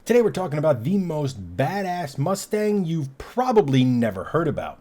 Today we're talking about the most badass Mustang you've probably never heard about.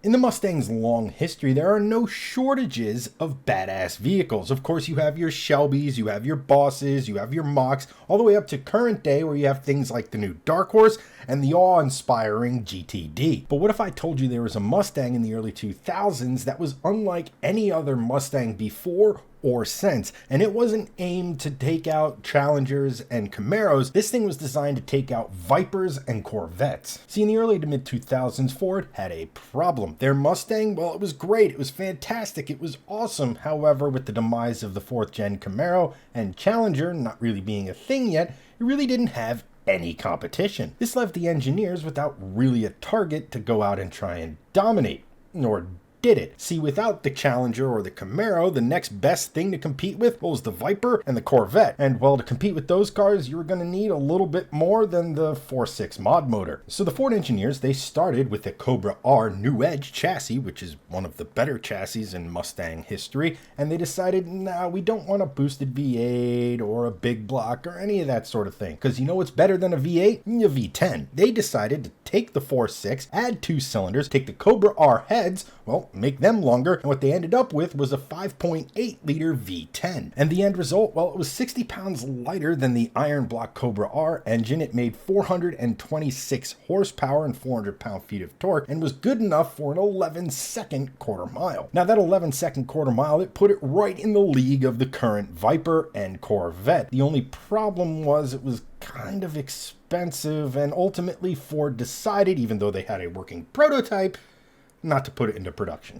In the Mustang's long history, there are no shortages of badass vehicles. Of course, you have your Shelbys, you have your Bosses, you have your Machs, all the way up to current day where you have things like the new Dark Horse and the awe-inspiring GTD. But what if I told you there was a Mustang in the early 2000s that was unlike any other Mustang before or since, and it wasn't aimed to take out Challengers and Camaros. This thing was designed to take out Vipers and Corvettes. See, in the early to mid 2000s, Ford had a problem. Their Mustang, well, it was great, it was fantastic, it was awesome. However, with the demise of the 4th gen Camaro and Challenger not really being a thing yet, it really didn't have any competition. This left the engineers without really a target to go out and try and dominate, nor did it. See, without the Challenger or the Camaro, the next best thing to compete with was the Viper and the Corvette. And well, to compete with those cars, you were going to need a little bit more than the 4.6 mod motor. So the Ford engineers, they started with the Cobra R New Edge chassis, which is one of the better chassis in Mustang history, and they decided, nah, we don't want a boosted V8 or a big block or any of that sort of thing. Because you know what's better than a V8? A V10. They decided to take the 4.6, add 2 cylinders, take the Cobra R heads, well, make them longer, and what they ended up with was a 5.8 liter V10. And the end result, well, it was 60 pounds lighter than the iron block Cobra R engine. It made 426 horsepower and 400 pound-feet of torque, and was good enough for an 11-second quarter mile. Now that 11-second quarter mile, it put it right in the league of the current Viper and Corvette. The only problem was it was kind of expensive, and ultimately Ford decided, even though they had a working prototype, not to put it into production.